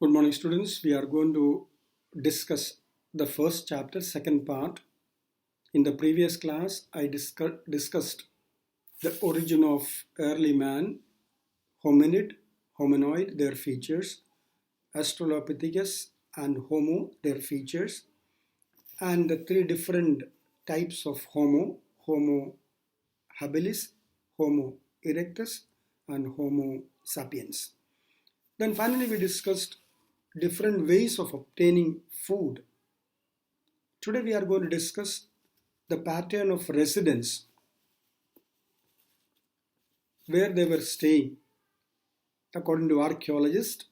Good morning, students. We are going to discuss the first chapter, second part. In the previous class, I discussed the origin of early man, hominid, hominoid, their features, Australopithecus and Homo, their features, and the three different types of Homo habilis, Homo erectus, and Homo sapiens. Then finally we discussed different ways of obtaining food. Today we are going to discuss the pattern of residence where they were staying. According to archaeologists,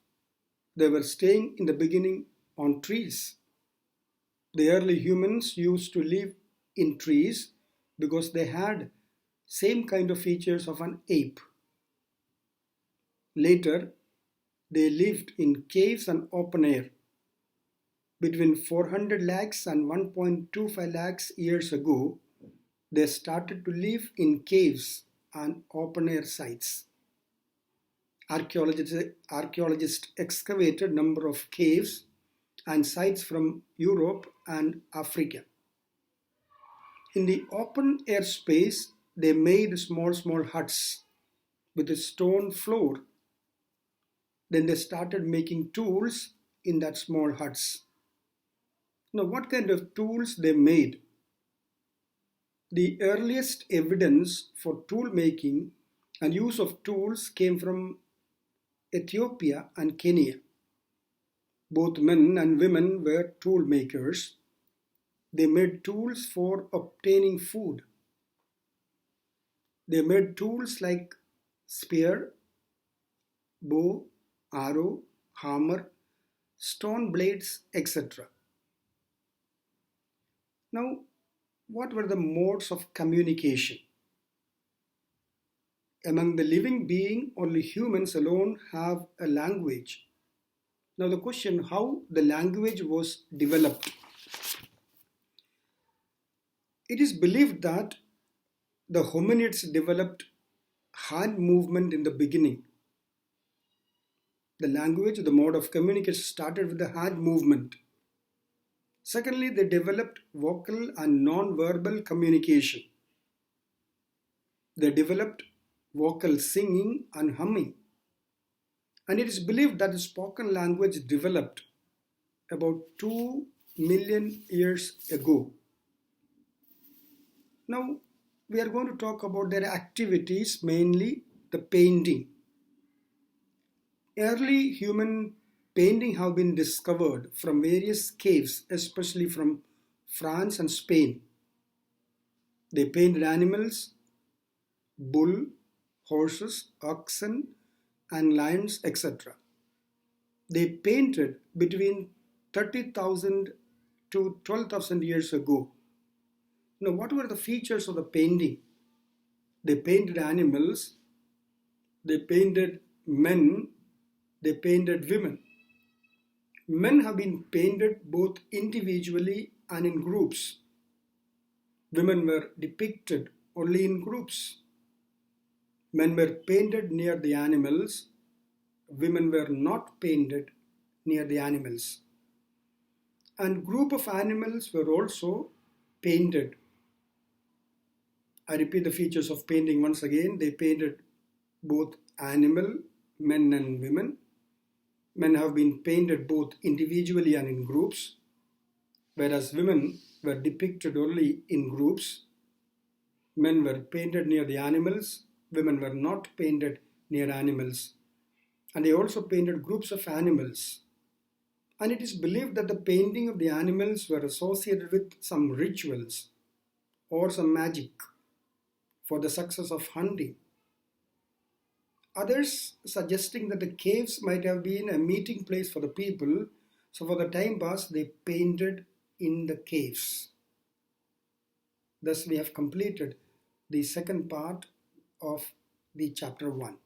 they were staying in the beginning on trees. The early humans used to live in trees because they had same kind of features of an ape. Later, they lived in caves and open air. Between 400 lakhs and 1.25 lakhs years ago, they started to live in caves and open air sites. Archaeologists excavated number of caves and sites from Europe and Africa. In the open air space, they made small huts with a stone floor. Then they started making tools in that small huts. Now, what kind of tools they made? The earliest evidence for tool making and use of tools came from Ethiopia and Kenya. Both men and women were tool makers. They made tools for obtaining food. They made tools like spear, bow, arrow, hammer, stone blades, etc. Now, what were the modes of communication? Among the living being, only humans alone have a language. Now the question, how the language was developed? It is believed that the hominids developed hand movement in the beginning. The language, the mode of communication started with the hand movement. Secondly, they developed vocal and non-verbal communication. They developed vocal singing and humming. And it is believed that the spoken language developed about 2 million years ago. Now, we are going to talk about their activities, mainly the painting. Early human painting have been discovered from various caves, especially from France and Spain. They painted animals, bull, horses, oxen, and lions, etc. They painted between 30,000 to 12,000 years ago. Now, what were the features of the painting? They painted animals, they painted men, they painted women. Men have been painted both individually and in groups. Women were depicted only in groups. Men were painted near the animals. Women were not painted near the animals. And group of animals were also painted. I repeat the features of painting once again. They painted both animal, men and women. Men have been painted both individually and in groups, whereas women were depicted only in groups. Men were painted near the animals, women were not painted near animals. And they also painted groups of animals. And it is believed that the painting of the animals were associated with some rituals or some magic for the success of hunting. Others suggesting that the caves might have been a meeting place for the people, so for the time pass they painted in the caves. Thus we have completed the second part of the chapter 1.